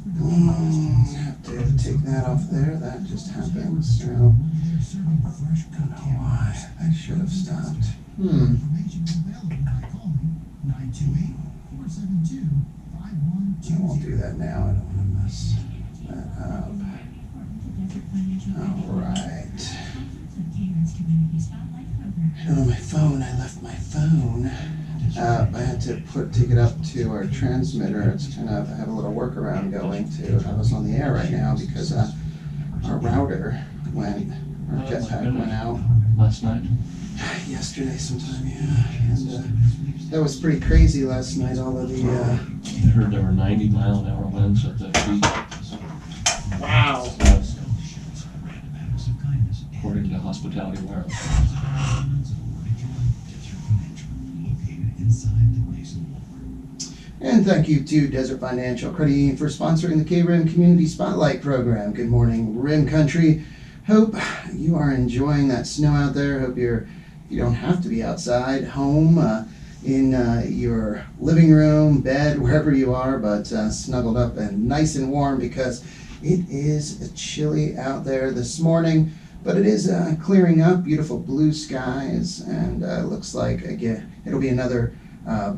Have to take that off there. That just happened. So, I don't know why. I should have stopped. I won't do that now. I don't want to mess that up. Alright. On my phone, I left my phone. I had to take it up to our transmitter. It's kind of, I have a little workaround going to have us on the air right now because our router went, our jetpack went out. Last night? Yesterday sometime, yeah. And that was pretty crazy last night, all of the... I heard there were 90-mile-an-hour winds at the peak. Wow. According to Hospitality Wireless. And thank you to Desert Financial Credit Union for sponsoring the KRIM Community Spotlight Program. Good morning, Rim Country. Hope you are enjoying that snow out there. Hope you don't have to be outside, home, in your living room, bed, wherever you are, but snuggled up and nice and warm because it is chilly out there this morning. But it is clearing up, beautiful blue skies, and looks like, again, it'll be another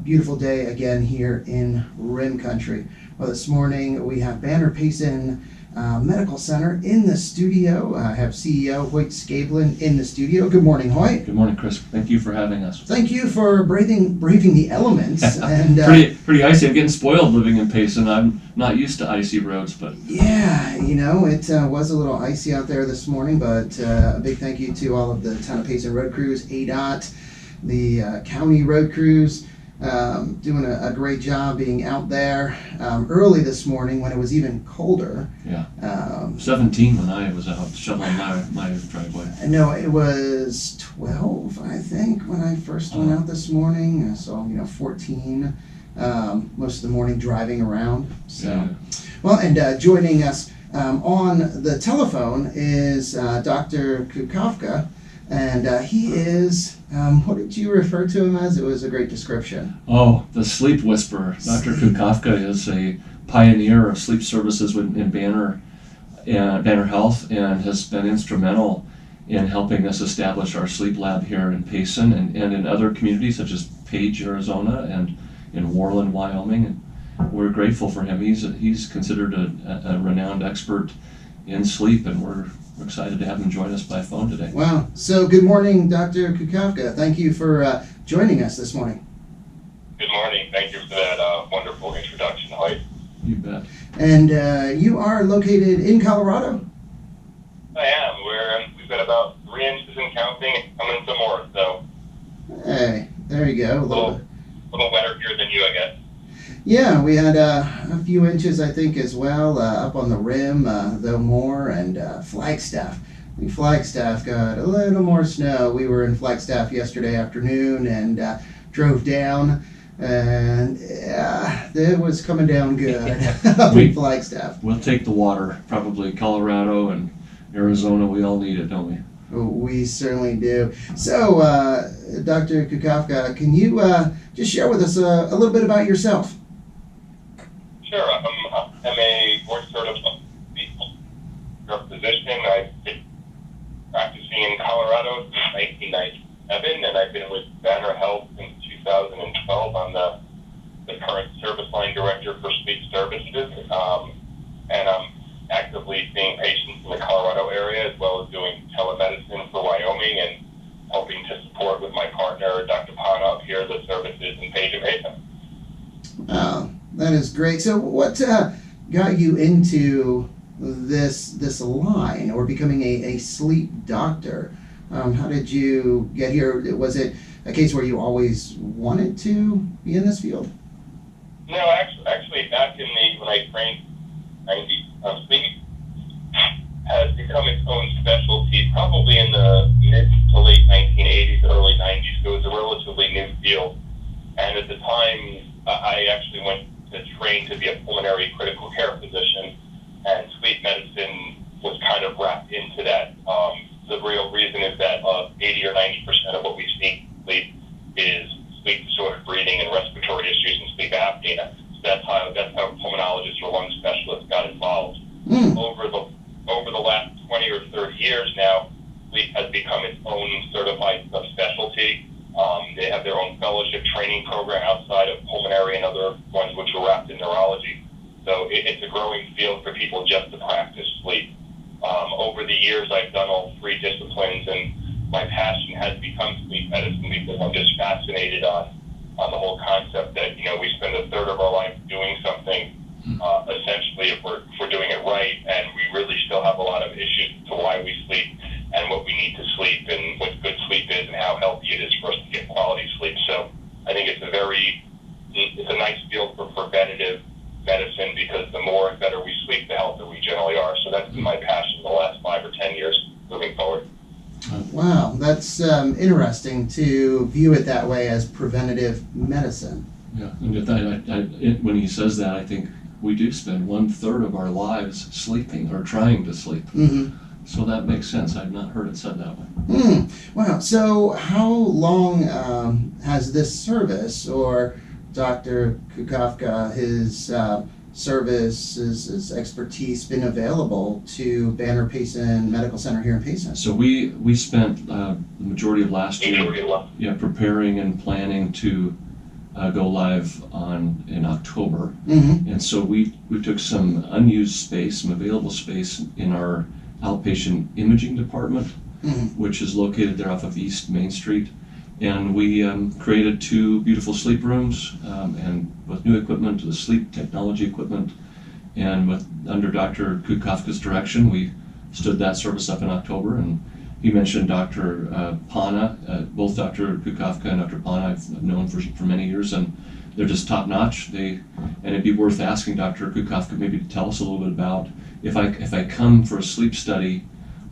beautiful day again here in Rim Country. Well, this morning we have Banner Payson Medical Center in the studio. I have CEO Hoyt Scablin in the studio. Good morning, Hoyt. Good morning, Chris. Thank you for having us. Thank you for braving the elements. And pretty icy. I'm getting spoiled living in Payson. I'm not used to icy roads, but yeah, it was a little icy out there this morning. But a big thank you to all of the Town of Payson road crews, ADOT, the county road crews. Doing a great job being out there early this morning when it was even colder. Yeah. 17 when I was out shoveling my driveway. No, it was 12, I think, when I first went out this morning. So, 14 most of the morning driving around. So, yeah. Well, and joining us on the telephone is Dr. Kukafka. And he is, what did you refer to him as? It was a great description. Oh, the sleep whisperer. Dr. Kukafka is a pioneer of sleep services in Banner Health and has been instrumental in helping us establish our sleep lab here in Payson and in other communities such as Page, Arizona, and in Worland, Wyoming. And we're grateful for him. He's considered a renowned expert in sleep, and we're excited to have him join us by phone today. Wow. So good morning, Dr. Kukafka. Thank you for joining us this morning. Good morning. Thank you for that wonderful introduction, Hoyt. You bet. And you are located in Colorado? I am. We've got about 3 inches and counting, coming some more, so. Hey, there you go. A little wetter here than you, I guess. Yeah, we had a few inches, I think, as well, up on the rim, though more, and Flagstaff. Flagstaff got a little more snow. We were in Flagstaff yesterday afternoon and drove down, and it was coming down good up in Flagstaff. We'll take the water. Probably Colorado and Arizona, we all need it, don't we? We certainly do. So, Dr. Kukafka, can you just share with us a little bit about yourself? Sure. I'm a board-certified physician. I've been practicing in Colorado since 1997, and I've been with Banner Health since 2012. I'm the current service line director for sleep services, and I'm actively seeing patients in the Colorado area as well as doing telemedicine for Wyoming and helping to support with my partner, Dr. Pana, up here, the services in Page and Payson. Wow. That is great. So what got you into this line or becoming a sleep doctor? How did you get here? Was it a case where you always wanted to be in this field? No, actually back when I trained, sleep has become its own specialty probably in the mid to late 1980s, early 90s. So it was a relatively new field. And at the time, I actually went to train to be a pulmonary critical care physician, and sleep medicine was kind of wrapped into that. The real reason is that 80 or 90% of what we see in sleep is sleep disordered breathing and respiratory issues and sleep apnea. So that's how pulmonologists or lung specialists got it's a growing field for people just to practice sleep. Over the years, I've done all three disciplines, and my passion has become sleep medicine because I'm just fascinated on the whole concept that, we spend a third of our life doing something, essentially if we're doing it right, and we really still have a lot of issues to why we sleep and what we need to sleep and what good sleep is and how healthy it is for us to get quality sleep. So I think it's a nice field for preventative medicine because the more and better we sleep, the healthier we generally are. So that's been my passion the last 5 or 10 years moving forward. Wow, that's interesting to view it that way as preventative medicine. Yeah, and when he says that, I think we do spend 1/3 of our lives sleeping or trying to sleep. Mm-hmm. So that makes sense. I've not heard it said that way. Wow, so how long has this service, or Dr. Kukafka, his service, his expertise been available to Banner Payson Medical Center here in Payson? So we spent the majority of last year preparing and planning to go live in October. Mm-hmm. And so we took some unused space, some available space in our outpatient imaging department, which is located there off of East Main Street. And we created 2 beautiful sleep rooms, and with new equipment, the sleep technology equipment, and under Dr. Kukafka's direction, we stood that service up in October. And he mentioned Dr. Pana. Both Dr. Kukafka and Dr. Pana I've known for many years, and they're just top notch. And it'd be worth asking Dr. Kukafka maybe to tell us a little bit about if I come for a sleep study.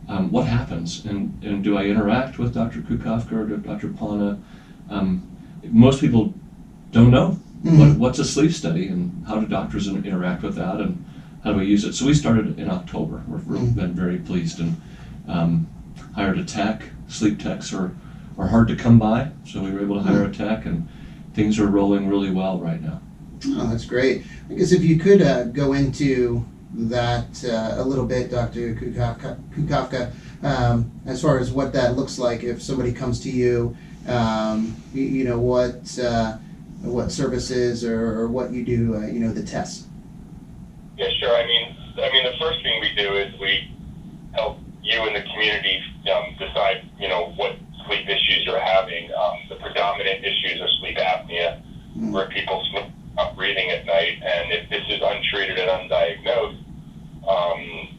What happens, and do I interact with Dr. Kukafka or Dr. Pana? Most people don't know what's a sleep study and how do doctors interact with that and how do we use it. So we started in October. We've been very pleased and hired a tech. Sleep techs are hard to come by, so we were able to hire a tech, and things are rolling really well right now. Oh, that's great. I guess if you could go into that a little bit, Dr. Kukafka, as far as what that looks like if somebody comes to you, what services or what you do, the tests. Yeah, sure. I mean, the first thing we do is we help you and the community decide, what sleep issues you're having. The predominant issues are sleep apnea, where people stop breathing at night, and if this is untreated and undiagnosed,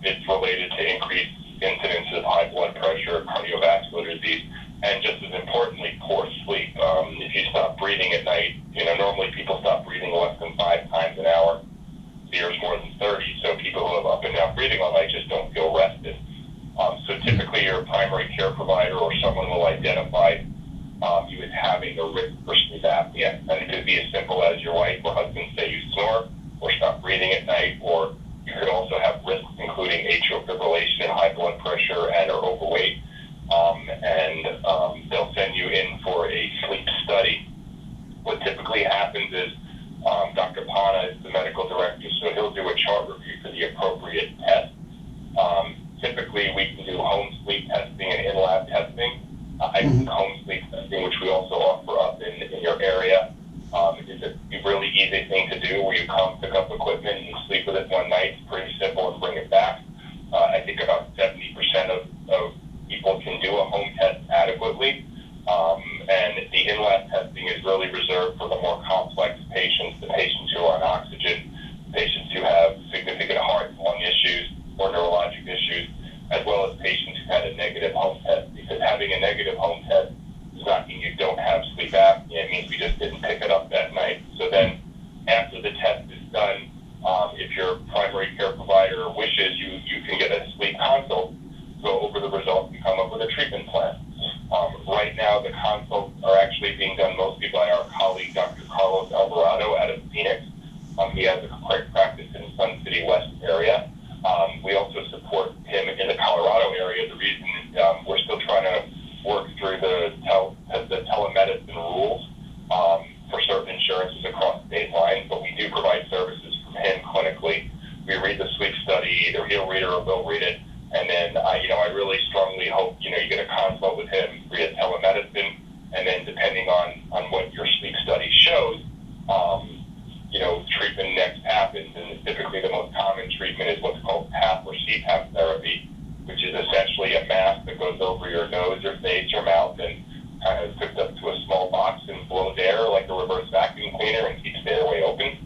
it's related to increased incidence of high blood pressure, cardiovascular disease, and just as importantly, poor sleep. If you stop breathing at night, normally people stop breathing less than 5 times an hour. There's more than 30, so people who have up and down breathing all night just don't feel rested. So typically your primary care provider or someone will identify you as having a risk for sleep apnea. And it could be as simple as your wife or husband say you snore or stop breathing at night, or you could also have risks including atrial fibrillation and high blood pressure and are overweight. They'll send you in for a sleep study. What typically happens is Dr. Pana is the medical director, so he'll do a chart review for the appropriate test. Typically, we can do home sleep testing and in-lab testing. I think home sleep testing, which we also offer up in your area, is a really easy thing to do, where you come, pick up equipment, and sleep with it one night. It's pretty simple, and bring it back. I think about 70% of people can do a home test adequately. And the in-lab testing is really reserved for the more complex patients, the patients who are on oxygen, patients who have significant heart and lung issues or neurologic issues, as well as patients who had a negative home test. Because having a negative home test does not mean you don't have sleep apnea. It means we just didn't pick it up that night. So then, after the test is done, if your primary care provider wishes, you can get a sleep consult, go over the results, and come up with a treatment plan. Right now, the consults are actually being done mostly by our colleague, Dr. Carlos Alvarado, out of Phoenix. He has a quick practice in Sun City West area. We also support him in the Colorado area. The reason we're still trying to work through the telemedicine rules for certain insurances across state lines, but we do provide services from him clinically. We read the sleep study, either he'll read it or we'll read it. And then, I really strongly hope, you get a consult with him via telemedicine, and then depending on what your sleep study shows, treatment next happens. And typically the most common treatment is what's called PAP or CPAP therapy, which is essentially a mask that goes over your nose or face or mouth and kind of hooked up to a small box and blows air like a reverse vacuum cleaner and keeps the airway open.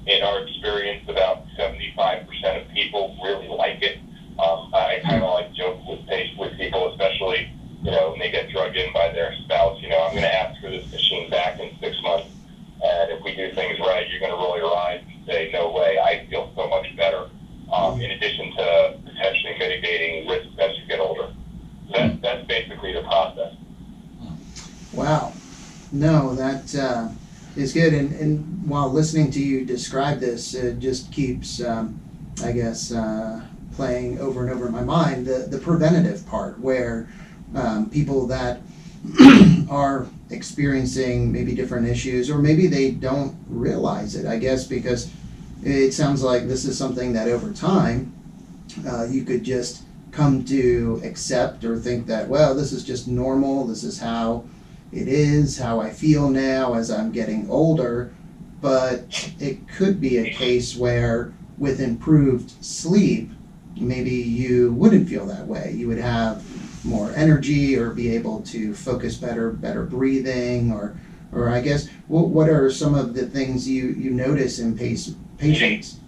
In our experience, about 75% of people really like it. I kind of like joke with people, especially, when they get drugged in by their spouse, I'm going to ask for this machine back in 6 months. And if we do things right, you're going to roll your eyes and say, no way, I feel so much better. In addition to potentially mitigating risks as you get older. That's basically the process. Wow. No, that is good. And while listening to you describe this, it just keeps, playing over and over in my mind the preventative part where people that are experiencing maybe different issues, or maybe they don't realize it, I guess, because it sounds like this is something that over time you could just come to accept or think that, well, this is just normal, this is how it is, how I feel now as I'm getting older. But it could be a case where with improved sleep, maybe you wouldn't feel that way. You would have more energy or be able to focus better breathing, or I guess, what are some of the things you notice in patients?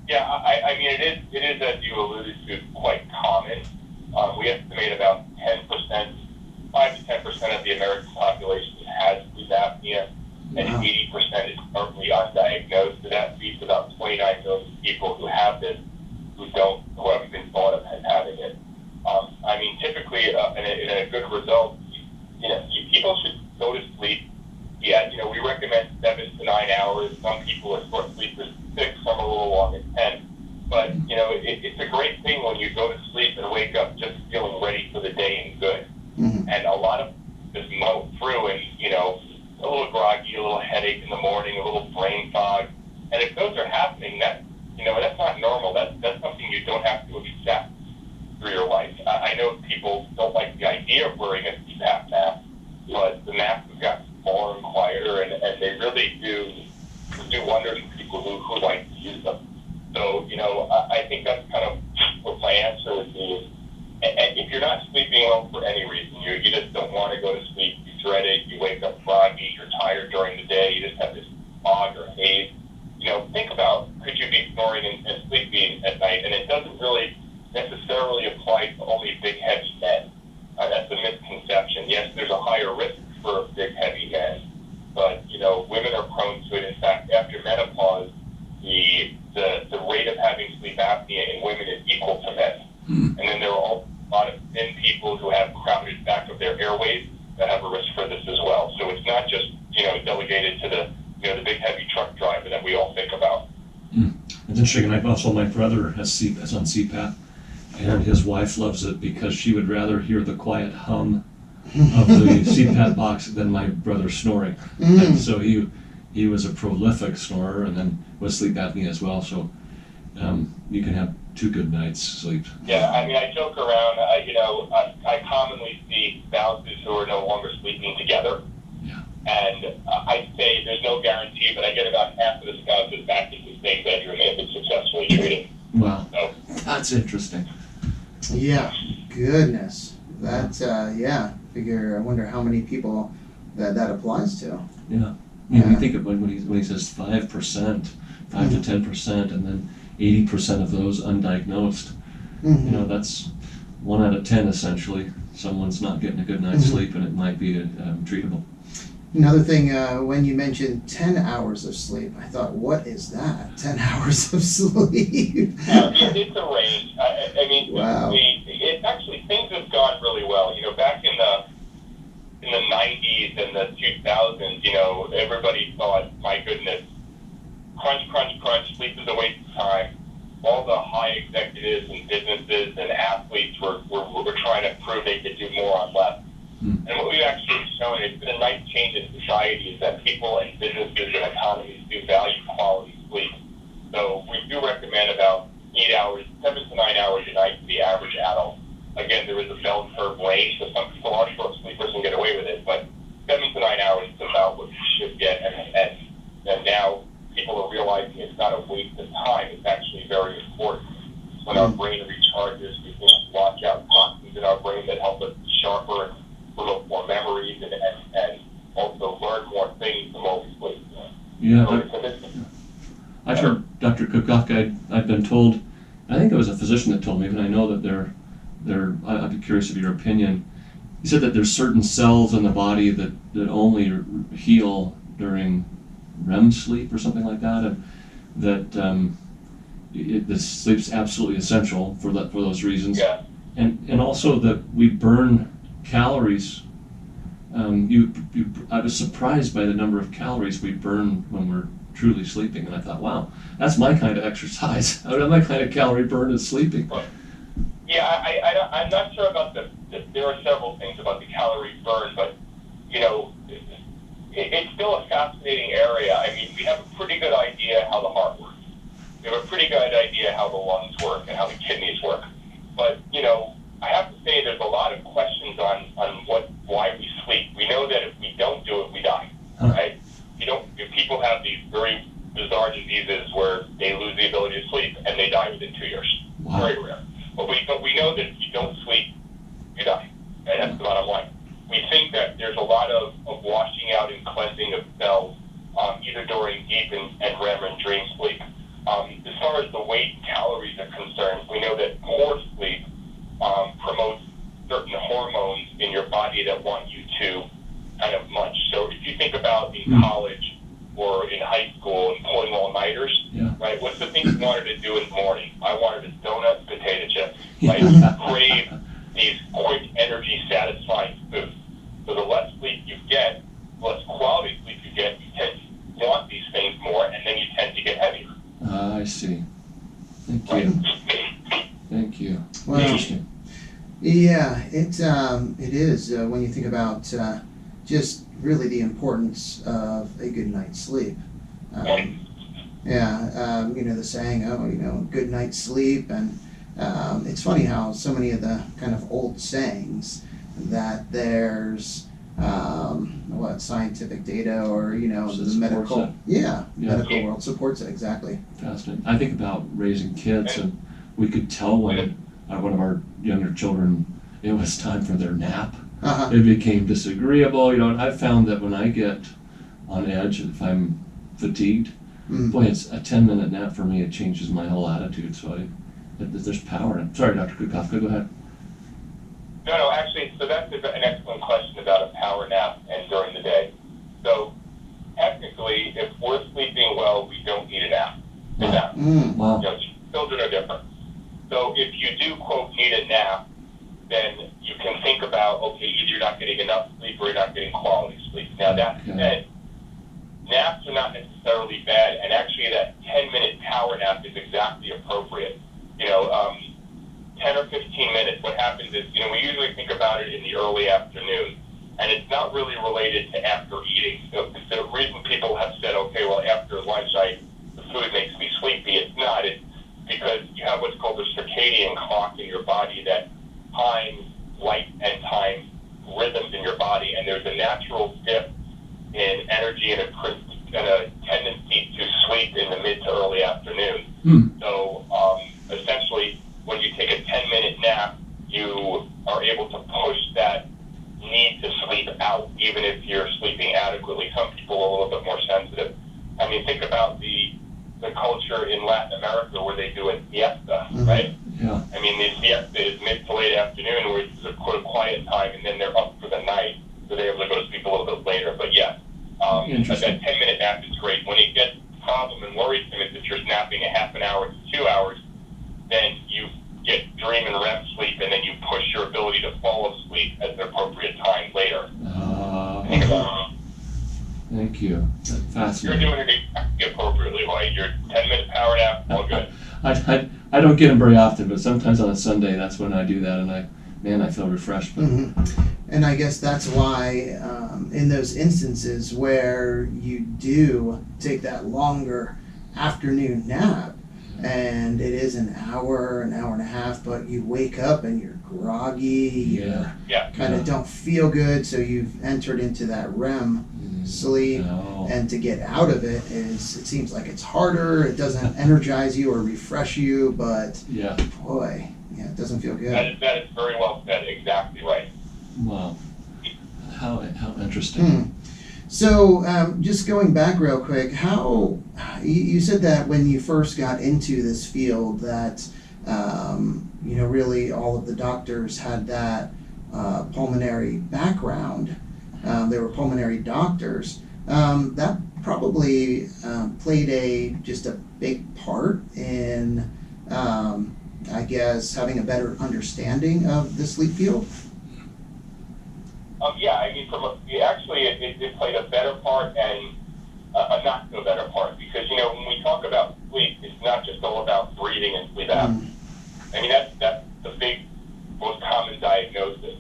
Yeah, I mean, it is, as you alluded to, quite common. We estimate about 10%, 5 to 10% of the American population has sleep apnea, and 80% is currently undiagnosed. So that leaves about 29 million people who have this, who haven't been thought of as having it. I mean, typically, in a good result, people should go to sleep. Yeah, we recommend 7 to 9 hours. Some people are short sleepers, 6, some a little longer, 10. But, it's a great thing when you go to sleep and wake up just feeling ready for the day and good. Mm-hmm. And a lot of just mow through and, a little groggy, a little headache in the morning, a little brain fog. And if those are happening, that's not normal. That's something you don't have to accept through your life. I know people don't like the idea of wearing a CPAP mask, but the masks have gotten smaller and quieter, and they really do wonders for people who like to use them. So, I think that's kind of what my answer would be. And if you're not sleeping well for any reason, you just don't want to go to sleep, you dread it, you wake up groggy, you're tired during the day, you just have this fog or haze, think about, could you be snoring and sleeping at night? And it doesn't really necessarily apply to only big, heavy men. That's a misconception. Yes, there's a higher risk for big, heavy men, but, women are prone to it. In fact, after menopause, the rate of having sleep apnea in women is equal to men. And then there are a lot of thin people who have crowded back of their airways that have a risk for this as well. So it's not just, delegated to the big heavy truck driver that we all think about. It's interesting. My brother is on CPAP, and his wife loves it because she would rather hear the quiet hum of the CPAP box than my brother snoring. And so he was a prolific snorer, and then with sleep apnea as well. So you can have 2 good nights sleep. Yeah, I mean, I joke around. I commonly see spouses who are no longer sleeping together. Yeah. And I say there's no guarantee, but I get about half of the spouses back in the same bedroom if it's successfully treated. Wow. So, that's interesting. Yeah, goodness. That's, I wonder how many people that applies to. Yeah. You think of when he says 5%, 5 to 10%, and then 80% of those undiagnosed. Mm-hmm. That's 1 out of 10 essentially. Someone's not getting a good night's sleep, and it might be treatable. Another thing, when you mentioned 10 hours of sleep, I thought, what is that? 10 hours of sleep? It's a range. I mean, wow. It's actually, things have gone really well. Back in the 90s and the 2000s, everybody thought, my goodness, crunch, sleep is a waste of time. All the high executives and businesses and athletes were trying to prove they could do more on less. And what we've actually shown, it's been a nice change in society, is that people and businesses and economies do value quality sleep. So we do recommend about 8 hours, 7 to 9 hours a night for the average adult. Again, there is a bell curve range, so some people are short sleepers and get away with it, but 7 to 9 hours is about what you should get. And now people are realizing it's not a waste of time. It's actually very important. When our brain recharges, we can watch out toxins in our brain that help us be sharper and develop more memories and also learn more things the more we sleep. Yeah, So I've heard Dr. Kukafka, I've been told, I think it was a physician that told me, but I know that I'd be curious of your opinion. He said that there's certain cells in the body that only heal during REM sleep or something like that, and that the sleep's absolutely essential for those reasons. Yeah. And also that we burn calories. I was surprised by the number of calories we burn when we're truly sleeping, and I thought, wow, that's my kind of exercise. My kind of calorie burn is sleeping. Yeah, I'm not sure about there are several things about the calorie burn, but, it's still a fascinating area. I mean, we have a pretty good idea how the heart works. We have a pretty good idea how the lungs work and how the kidneys work. But, I have to say there's a lot of questions on why we sleep. We know that if we don't do it, we die, right? If people have these very bizarre diseases where they lose the ability to sleep and they die within 2 years. Wow. Very rare. But we know that if you don't sleep, you die. And that's the bottom line. We think that there's a lot of washing out and cleansing of cells, either during deep and REM and dream sleep. As far as the weight and calories are concerned, we know that poor sleep promotes certain hormones in your body that want you to kind of munch. So if you think about in college or in high school and pulling all-nighters, right, what's the thing you wanted to do in the morning? I wanted a donut, potato chips. Right? Crave these quick energy satisfying foods. So the less sleep you get, less quality sleep you get, you tend to want these things more, and then you tend to get heavier. I see. Thank you. Thank you. Well, interesting. Yeah, it is when you think about just really the importance of a good night's sleep. The saying, good night's sleep, and it's funny how so many of the kind of old sayings that there's scientific data or the medical medical world supports it exactly. Fascinating. I think about raising kids, and we could tell when one of our younger children, it was time for their nap. It became disagreeable, and I've found that when I get on edge, if I'm fatigued, boy, it's a 10-minute nap for me. It changes my whole attitude. So there's power in it. Sorry, Dr. Kukafka, go ahead. No, actually, so that's an excellent question about a power nap and during the day. So technically, if we're sleeping well, we don't need a nap. Wow. Children are different. So if you do, quote, need a nap, then you can think about, okay, either you're not getting enough sleep or you're not getting quality sleep. Now, that said, naps are not necessarily bad, and actually that 10-minute power nap is exactly appropriate. 10 or 15 minutes, what happens is, we usually think about it in the early afternoon, and it's not really related to after eating. So the reason people have said, okay, well, after lunch, the food makes me sleepy, it's not. It's because you have what's called the circadian clock in your body that times light and time rhythms in your body, and there's a natural dip in energy and a tendency to sleep in the mid to early afternoon. So essentially, when you take a 10-minute nap, you are able to push that need to sleep out, even if you're sleeping adequately. Some people are a little bit more sensitive. I mean, think about the culture in Latin America where they do a siesta, right? Yeah. I mean, the siesta is mid to late afternoon, where it's a quiet time, and then they're up for the night, so they're able to go to sleep a little bit later. But yes, but that 10-minute nap is great. When it gets problem and worrisome is if you're napping a half an hour to 2 hours, then you get dream and REM sleep, and then you push your ability to fall asleep at an appropriate time later. Thank you. That's fascinating. You're doing it exactly appropriately, right? Your 10-minute power nap, all good. I don't get them very often, but sometimes on a Sunday, that's when I do that, and I feel refreshed. And I guess that's why in those instances where you do take that longer afternoon nap, and it is an hour and a half, but you wake up and you're groggy, you kind of don't feel good, so you've entered into that REM sleep, Oh. and to get out of it it seems like it's harder. It doesn't energize you or refresh you, but Yeah. boy, yeah, it doesn't feel good. That is very well said. Exactly right. Wow. How interesting. So, just going back real quick, how you said that when you first got into this field that really all of the doctors had that pulmonary background. They were pulmonary doctors. That probably played just a big part in, I guess, having a better understanding of the sleep field. Yeah, I mean, it played a better part and a not so better part, because when we talk about sleep, it's not just all about breathing and sleep apnea. I mean, that's the big, most common diagnosis.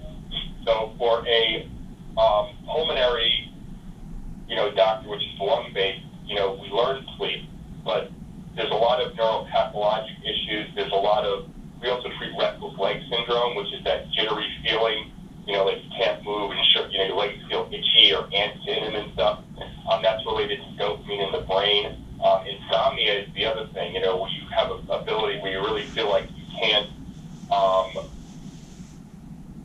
So for a pulmonary, doctor, which is lung-based, we learn sleep, but there's a lot of neuropathologic issues. We also treat restless leg syndrome, which is that jittery feeling, like you can't move and your legs feel itchy or antsy and stuff. That's related to dopamine in the brain. Insomnia is the other thing, where you have an ability where you really feel like you can't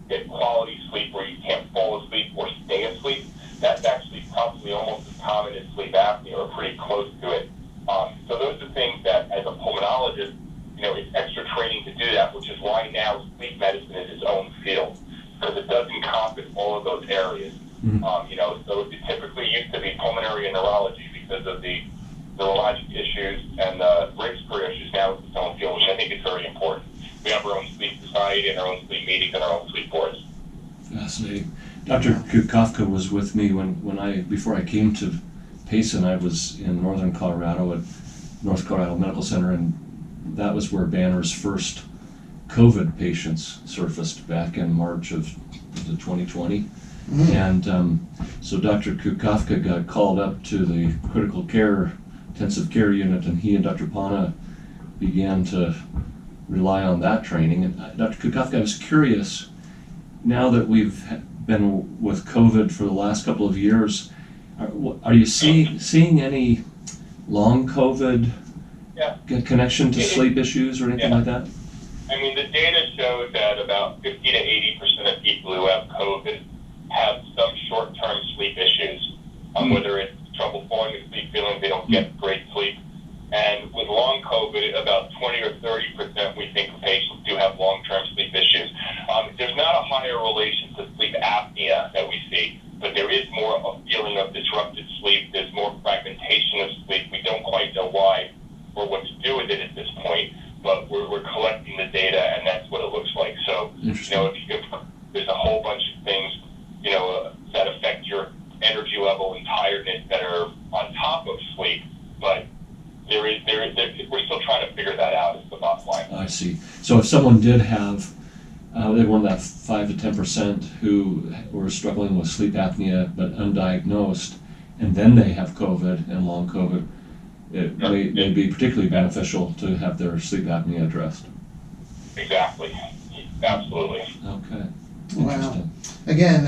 get quality sleep, where you can't fall asleep or stay asleep. That's actually probably almost as common as sleep apnea, or pretty close to it. So those are things that, as a pulmonologist, it's extra training to do that, which is why now sleep medicine is its own field, because it does encompass all of those areas. So it typically used to be pulmonary and neurology because of the neurologic issues and the respiratory issues. Now it's its own field, which I think is very important. We have our own sleep society and our own sleep meetings and our own sleep boards. Fascinating. Dr. Kukafka was with me before I came to Payson. I was in northern Colorado at North Colorado Medical Center, and that was where Banner's first COVID patients surfaced back in March of 2020. And so Dr. Kukafka got called up to the critical care, intensive care unit, and he and Dr. Pana began to rely on that training. And Dr. Kukafka, I was curious, now that we've been with COVID for the last couple of years, are you seeing any long COVID connection to sleep issues or anything like that? I mean, the data shows that about 50 to 80% of people who have COVID have some short-term sleep issues, whether it's trouble falling asleep, feeling they don't get great sleep. And with long COVID, about 20 or 30% we think patients do have long-term sleep issues. There's not a higher relation to sleep apnea that we see, but there is more a feeling of disrupted sleep. There's more fragmentation of sleep. We don't quite know why or what to do with it at this point, but we're collecting the data, and that's what it looks like. So, there's a whole bunch of things, that affect your energy level and tiredness that are on top of sleep, but we're still trying to figure that out, is the bottom line. I see. So if someone did have, they were that 5 to 10% who were struggling with sleep apnea but undiagnosed, and then they have COVID and long COVID, it may be particularly beneficial to have their sleep apnea addressed. Exactly. Absolutely. Okay. Well, again,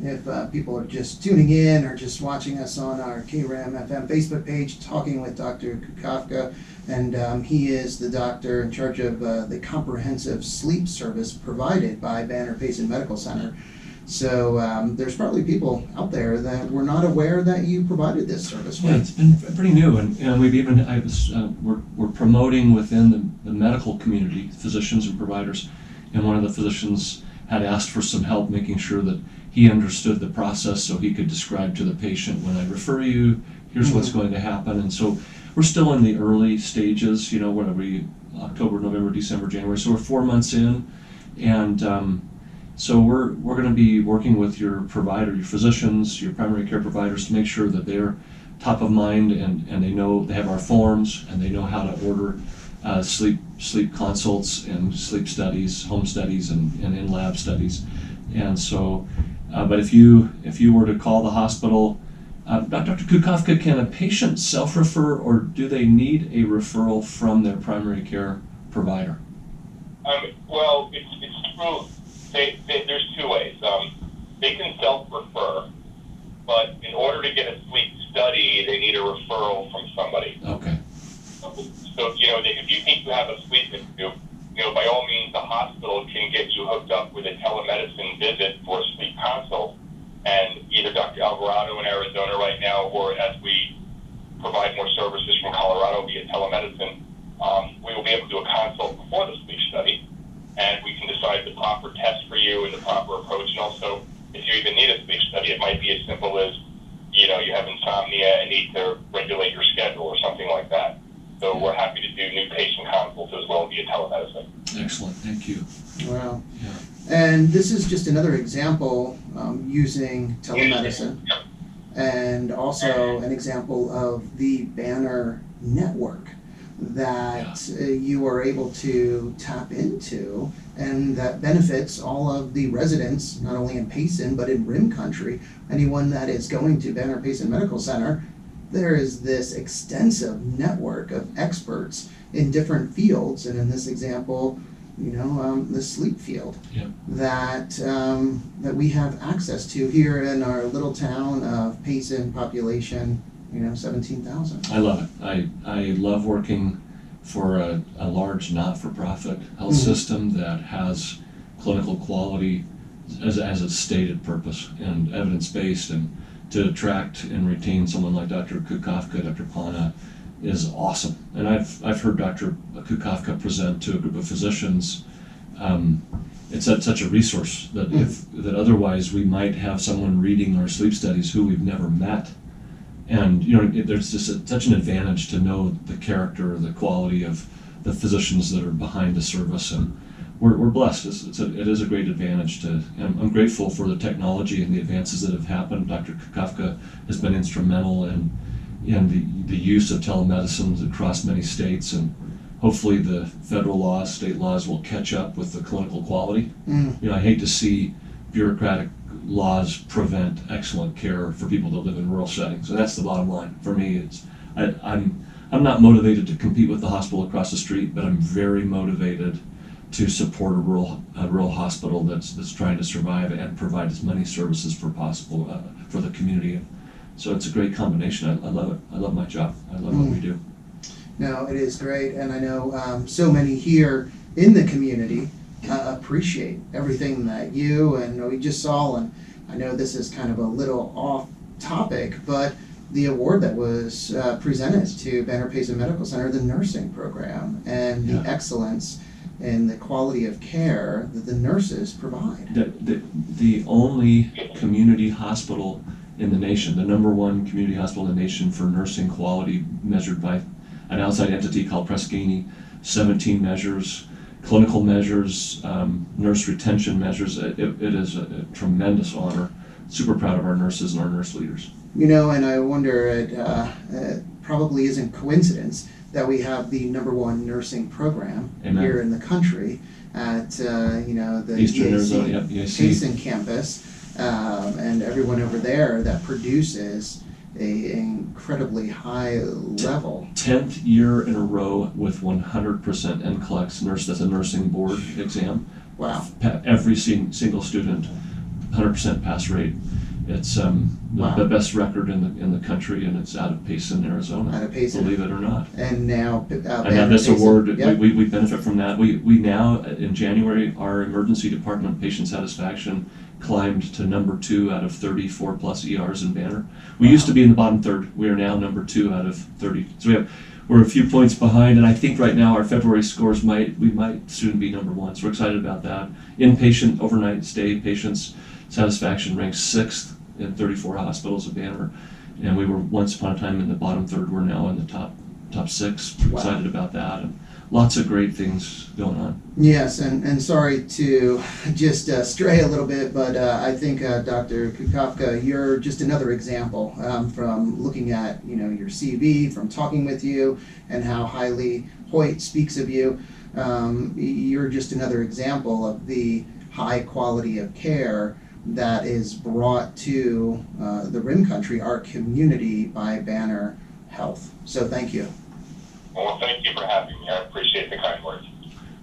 if people are just tuning in or just watching us on our KRIM FM Facebook page, talking with Dr. Kukafka, and he is the doctor in charge of the comprehensive sleep service provided by Banner Payson Medical Center. So there's probably people out there that were not aware that you provided this service. Yeah, it's been pretty new, and we've even we're promoting within the medical community, physicians and providers, and one of the physicians had asked for some help making sure that he understood the process so he could describe to the patient, when I refer you, here's what's going to happen. And so we're still in the early stages, whether we October, November, December, January. So we're 4 months in, and so we're going to be working with your provider, your physicians, your primary care providers, to make sure that they're top of mind, and they know they have our forms, and they know how to order sleep consults and sleep studies, home studies, and in-lab studies. And so, but if you were to call the hospital, Dr. Kukafka, can a patient self-refer, or do they need a referral from their primary care provider? Well, it's true. There's two ways. They can self-refer, but in order to get a sleep study, they need a referral from somebody. Okay. So, if you think you have a sleep issue, by all means, the hospital can get you hooked up with a telemedicine visit for a sleep consult. And either Dr. Alvarado in Arizona right now, or as we provide more services from Colorado via telemedicine, we will be able to do a consult before the sleep study, and we can decide the proper test for you and the proper approach. And also, if you even need a sleep study, it might be as simple as, you have insomnia and need to regulate your schedule or something like that. So we're happy to do new patient consults as well via telemedicine. Excellent, thank you. Wow. Yeah. And this is just another example using telemedicine, and also an example of the Banner network that you are able to tap into, and that benefits all of the residents, not only in Payson, but in RIM country. Anyone that is going to Banner Payson Medical Center, there is this extensive network of experts in different fields, and in this example, the sleep field that we have access to here in our little town of Payson, population 17,000. I love it. I love working for a large not-for-profit health system that has clinical quality as its stated purpose and evidence-based, and to attract and retain someone like Dr. Kukafka, Dr. Plana, is awesome. And I've heard Dr. Kukafka present to a group of physicians. It's such a resource that that otherwise we might have someone reading our sleep studies who we've never met. And there's just such an advantage to know the character, the quality of the physicians that are behind the service, and we're blessed. It is a great advantage and I'm grateful for the technology and the advances that have happened. Dr. Kukafka has been instrumental in the use of telemedicine across many states, and hopefully the federal laws, state laws will catch up with the clinical quality. I hate to see bureaucratic laws prevent excellent care for people that live in rural settings. So that's the bottom line. For me, I'm not motivated to compete with the hospital across the street, but I'm very motivated to support a rural hospital that's trying to survive and provide as many services for possible for the community. So it's a great combination. I love it. I love my job. I love what we do. No, it is great, and I know so many here in the community appreciate everything that you and we just saw, and I know this is kind of a little off topic, but the award that was presented to Banner Payson Medical Center, the nursing program, and the excellence and the quality of care that the nurses provide. The only community hospital in the nation, the #1 community hospital in the nation for nursing quality measured by an outside entity called Pressgini, 17 measures, clinical measures, nurse retention measures. It is a tremendous honor. Super proud of our nurses and our nurse leaders. And I wonder, it probably isn't coincidence that we have the #1 nursing program here in the country at the Eastern Arizona, Payson campus, and everyone over there that produces a incredibly high level. 10th year in a row with 100% NCLEX nurse. That's a nursing board exam. Wow. Every single student, 100% pass rate. It's the best record in the country, and it's out of Payson, Arizona. Out of Payson. Believe it or not. And now and now this Payson. award, Yep. we benefit from that. We now, in January, our emergency department patient satisfaction climbed to #2 out of 34 plus ERs in Banner. We used to be in the bottom third. We are now #2 out of 30. So we're a few points behind, and I think right now our February scores we might soon be #1. So we're excited about that. Inpatient overnight stay patients satisfaction ranks 6th in 34 hospitals in Banner, and we were once upon a time in the bottom third. We're now in the top 6. We're excited about that, and lots of great things going on. Yes, and sorry to just stray a little bit, but I think Dr. Kukafka, you're just another example from looking at your CV, from talking with you, and how highly Hoyt speaks of you. You're just another example of the high quality of care that is brought to the RIM country, our community, by Banner Health. So thank you. Well, thank you for having me. I appreciate the kind words.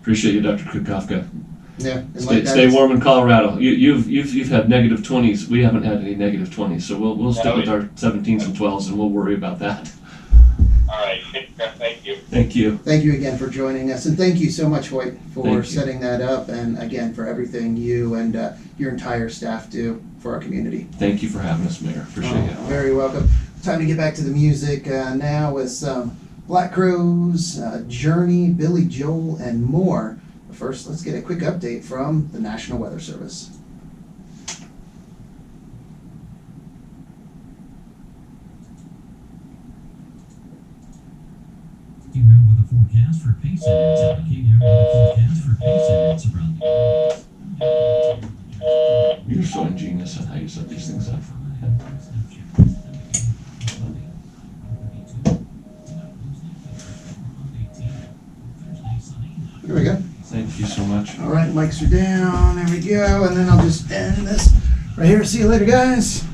Appreciate you, Dr. Kukafka. Yeah. And Stay warm in Colorado. You've had negative 20s. We haven't had any negative 20s, so we'll stick with our 17s and 12s, and we'll worry about that. All right. Thank you. Thank you. Thank you again for joining us, and thank you so much, Hoyt, Thank for you. setting that up, and again for everything you and your entire staff do for our community. Thank you for having us, Mayor. Appreciate it. Very welcome. Time to get back to the music now with some Black Crowes, Journey, Billy Joel, and more. But first, let's get a quick update from the National Weather Service. KRIM with a forecast for Payson. KRIM with a forecast for Payson. Surrounding. You're so ingenious on how you set these things up. Here we go. Thank you so much. All right, mics are down. There we go. And then I'll just end this right here. See you later, guys.